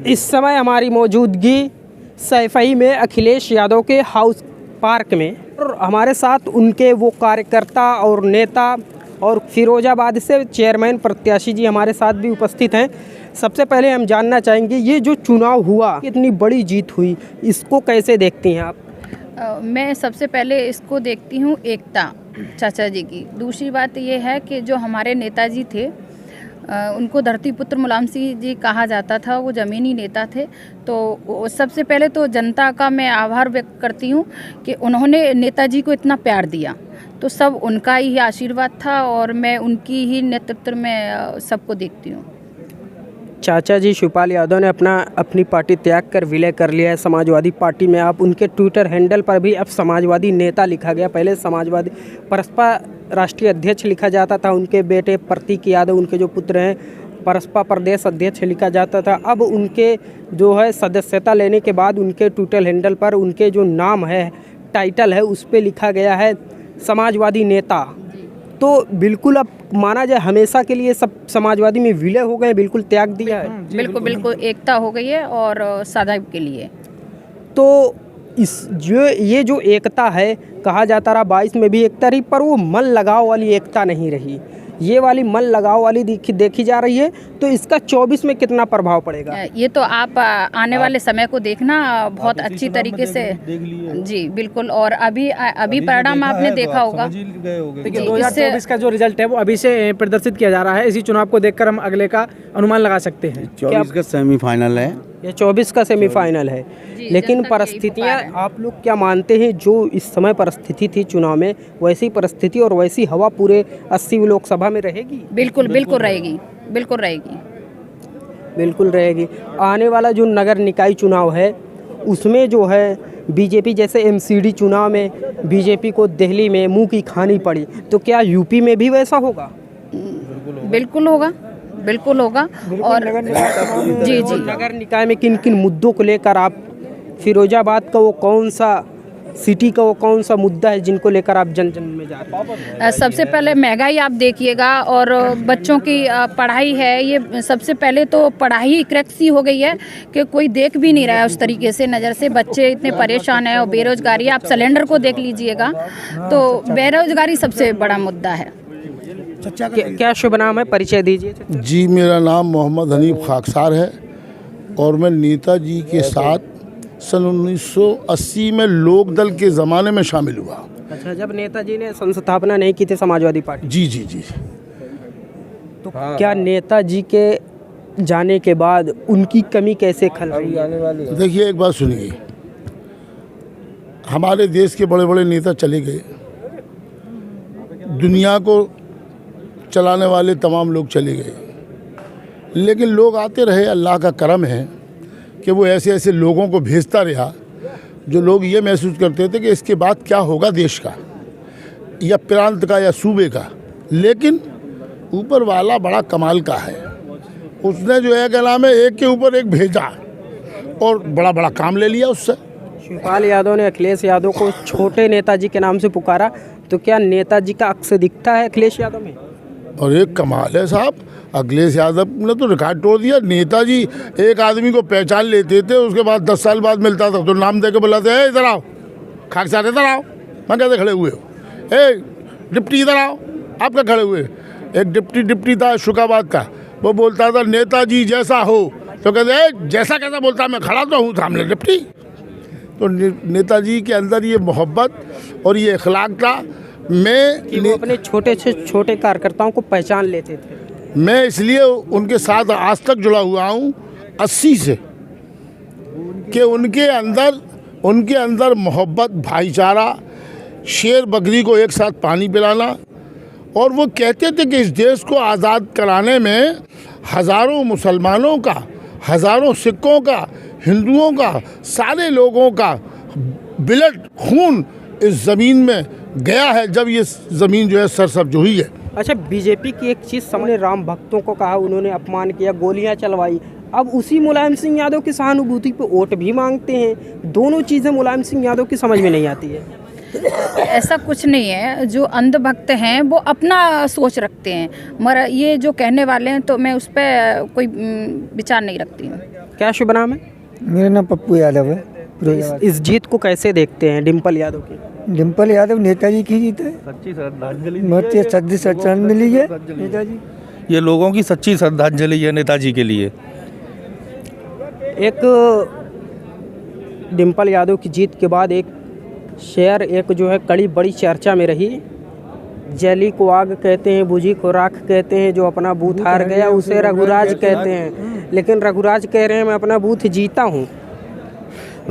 इस समय हमारी मौजूदगी सैफई में अखिलेश यादव के हाउस पार्क में, और हमारे साथ उनके वो कार्यकर्ता और नेता और फिरोजाबाद से चेयरमैन प्रत्याशी जी हमारे साथ भी उपस्थित हैं। सबसे पहले हम जानना चाहेंगे, ये जो चुनाव हुआ, इतनी बड़ी जीत हुई, इसको कैसे देखती हैं आप? मैं सबसे पहले इसको देखती हूँ एकता चाचा जी की। दूसरी बात ये है कि जो हमारे नेताजी थे, उनको धरती पुत्र मुलायम सिंह जी कहा जाता था, वो ज़मीनी नेता थे। तो सबसे पहले तो जनता का मैं आभार व्यक्त करती हूँ कि उन्होंने नेताजी को इतना प्यार दिया, तो सब उनका ही आशीर्वाद था और मैं उनकी ही नेतृत्व में सबको देखती हूँ। चाचा जी शिवपाल यादव ने अपनी पार्टी त्याग कर विलय कर लिया है समाजवादी पार्टी में। आप उनके ट्विटर हैंडल पर भी अब समाजवादी नेता लिखा गया, पहले समाजवादी परसपा राष्ट्रीय अध्यक्ष लिखा जाता था, उनके बेटे प्रतीक यादव, उनके जो पुत्र हैं, परसपा प्रदेश अध्यक्ष लिखा जाता था। अब उनके जो है सदस्यता लेने के बाद उनके ट्विटर हैंडल पर उनके जो नाम है, टाइटल है, उस पर लिखा गया है समाजवादी नेता। तो बिल्कुल अब माना जाए हमेशा के लिए सब समाजवादी में विलय हो गए, बिल्कुल त्याग दिया है। बिल्कुल एकता हो गई है और सदैव के लिए। तो ये जो एकता है, कहा जाता रहा 22 में भी एकता रही, पर वो मन लगाव वाली एकता नहीं रही। ये वाली मन लगाव वाली देखी जा रही है। तो इसका 24 में कितना प्रभाव पड़ेगा? ये तो आप आने वाले समय को देखना बहुत अच्छी तरीके से। जी बिल्कुल। और अभी परिणाम आपने देखा होगा। देखिए 2024 का जो रिजल्ट है वो अभी से प्रदर्शित किया जा रहा है। इसी चुनाव को देखकर हम अगले का अनुमान लगा सकते हैं। 24 का सेमीफाइनल है, ये 24 का सेमीफाइनल है। लेकिन परिस्थितियाँ, आप लोग क्या मानते हैं, जो इस समय परिस्थिति थी चुनाव में, वैसी परिस्थिति और वैसी हवा पूरे 80 लोकसभा में रहेगी? बिल्कुल रहेगी, बिल्कुल रहेगी, बिल्कुल रहेगी। आने वाला जो नगर निकाय चुनाव है, उसमें जो है बीजेपी, जैसे एमसीडी चुनाव में बीजेपी को दिल्ली में मुंह की खानी पड़ी, तो क्या यूपी में भी वैसा होगा? बिल्कुल होगा, बिल्कुल होगा। और जी नगर निकाय में किन किन मुद्दों को लेकर आप, फिरोजाबाद का वो कौन सा सिटी का वो कौन सा मुद्दा है जिनको लेकर आप जन में जा रहे हैं? सबसे पहले महंगाई आप देखिएगा, और बच्चों की पढ़ाई है। ये सबसे पहले तो पढ़ाई क्रैक सी हो गई है कि कोई देख भी नहीं रहा है उस तरीके से नज़र से। बच्चे इतने परेशान हैं, और बेरोजगारी, आप सिलेंडर को देख लीजिएगा, तो बेरोजगारी सबसे बड़ा मुद्दा है। क्या शुभ नाम है, परिचय दीजिए। जी, मेरा नाम मोहम्मद हनीफ खाकसार है और मैं नेताजी के साथ सन 1980 में लोक दल के ज़माने में शामिल हुआ। अच्छा, जब नेताजी ने संस्थापना नहीं की थी समाजवादी पार्टी? जी। तो क्या नेताजी के जाने के बाद उनकी कमी कैसे खल रही है? देखिए, एक बात सुनिए, हमारे देश के बड़े बड़े नेता चले गए, दुनिया को चलाने वाले तमाम लोग चले गए, लेकिन लोग आते रहे। अल्लाह का करम है कि वो ऐसे ऐसे लोगों को भेजता रहा जो लोग ये महसूस करते थे कि इसके बाद क्या होगा देश का, या प्रांत का, या सूबे का। लेकिन ऊपर वाला बड़ा कमाल का है, उसने जो है क्या नाम है, एक के ऊपर एक भेजा और बड़ा बड़ा काम ले लिया उससे। शिवपाल यादव ने अखिलेश यादव को छोटे नेताजी के नाम से पुकारा, तो क्या नेताजी का अक्स दिखता है अखिलेश यादव में? और एक कमाल है साहब, अखिलेश यादव ने तो रिकॉर्ड तोड़ दिया। नेताजी एक आदमी को पहचान लेते थे, उसके बाद 10 साल बाद मिलता था तो नाम दे के बुलाते, इधर आओ खाकसार, इधर आओ। मैं कहते खड़े हुए हो, डिप्टी इधर आओ, आप क्या खड़े हुए? एक डिप्टी था शुकाबाद का, वो बोलता था नेताजी जैसा हो, तो कहते जैसा कैसा बोलता, मैं खड़ा तो हूँ सामने डिप्टी। तो नेताजी के अंदर ये मोहब्बत और ये अखलाक था। कि वो अपने छोटे से छोटे कार्यकर्ताओं को पहचान लेते थे। मैं इसलिए उनके साथ आज तक जुड़ा हुआ हूँ 80 से, कि उनके अंदर मोहब्बत, भाईचारा, शेर बकरी को एक साथ पानी पिलाना। और वो कहते थे कि इस देश को आज़ाद कराने में हज़ारों मुसलमानों का, हज़ारों सिखों का, हिंदुओं का, सारे लोगों का ब्लड खून इस ज़मीन में गया है, जब ये ज़मीन जो है सरसब्ज हुई है। अच्छा, बीजेपी की एक चीज़ सामने, राम भक्तों को कहा, उन्होंने अपमान किया, गोलियां चलवाई। अब उसी मुलायम सिंह यादव की सहानुभूति पे वोट भी मांगते हैं। दोनों चीज़ें मुलायम सिंह यादव की समझ में नहीं आती है। ऐसा कुछ नहीं है। जो अंधभक्त हैं वो अपना सोच रखते हैं, मगर ये जो कहने वाले हैं तो मैं उस पर कोई विचार नहीं रखती हूँ। क्या शुभ नाम है? मेरा नाम पप्पू यादव है। इस जीत को कैसे देखते हैं डिम्पल यादव की? डिम्पल यादव नेताजी की जीत है। सच्ची श्रद्धांजलि है नेताजी। ये लोगों की सच्ची श्रद्धांजलि है नेताजी के लिए। एक डिम्पल यादव की जीत के बाद एक शेयर एक जो है कड़ी बड़ी चर्चा में रही। जली को आग कहते हैं, बुझी को राख कहते हैं, जो अपना बूथ हार गया उसे रघुराज कहते हैं। लेकिन रघुराज कह रहे हैं मैं अपना बूथ जीता हूँ।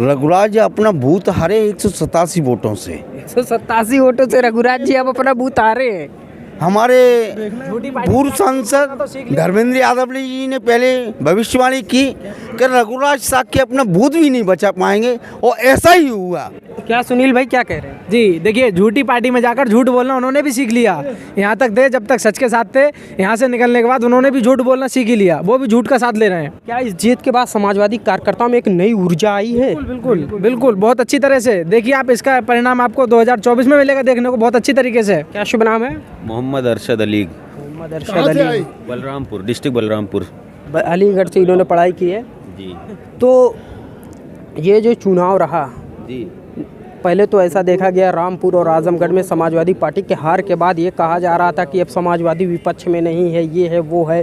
रघुराज अपना बूथ हारे 187 वोटों से। 187 वोटों से रघुराज जी अब अपना बूथ हारे हैं। हमारे पूर्व सांसद धर्मेंद्र यादव जी ने पहले भविष्यवाणी की कि रघुराज साक्य अपना बूथ भी नहीं बचा पाएंगे, और ऐसा ही हुआ। क्या सुनील भाई क्या कह रहे हैं? जी देखिए, झूठी पार्टी में जाकर झूठ बोलना उन्होंने भी सीख लिया। यहाँ तक थे जब तक सच के साथ थे, यहाँ से निकलने के बाद उन्होंने भी झूठ बोलना सीख ही लिया। वो भी झूठ का साथ ले रहे हैं। क्या इस जीत के बाद समाजवादी कार्यकर्ताओं में एक नई ऊर्जा आई है? बिल्कुल बिल्कुल, बहुत अच्छी तरह से। देखिए आप, इसका परिणाम आपको 2024 में मिलेगा देखने को बहुत अच्छी तरीके से। क्या शुभ नाम है? मोहम्मद अरशद अली, मोहम्मद कहाँ अरशद से अली, आई? बलरामपुर डिस्ट्रिक्ट बलरामपुर। अलीगढ़ से इन्होंने पढ़ाई की है। जी तो ये जो चुनाव रहा, जी पहले तो ऐसा देखा गया रामपुर और आजमगढ़ में समाजवादी पार्टी के हार के बाद ये कहा जा रहा था कि अब समाजवादी विपक्ष में नहीं है, ये है वो है।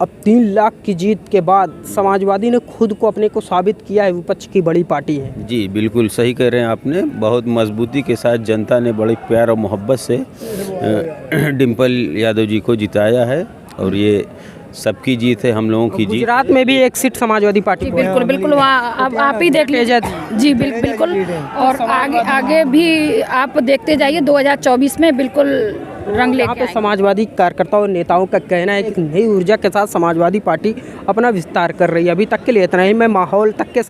अब 3 लाख की जीत के बाद समाजवादी ने खुद को अपने को साबित किया है विपक्ष की बड़ी पार्टी है। जी बिल्कुल सही कह रहे हैं आपने। बहुत मजबूती के साथ जनता ने बड़े प्यार और मोहब्बत से डिम्पल यादव जी को जिताया है, और ये सबकी जीत है, हम लोगों की जीत। गुजरात में भी एक सीट समाजवादी पार्टी जी को है। बिल्कुल बिल्कुल, वहाँ आप ही देख लीजिए। जी बिल्कुल, और आगे भी आप देखते जाइए 2024 में बिल्कुल रंग यहाँ लेके पे समाजवादी कार्यकर्ताओं और नेताओं का कहना है कि नई ऊर्जा के साथ समाजवादी पार्टी अपना विस्तार कर रही है। अभी तक के लिए इतना ही। मैं माहौल तक के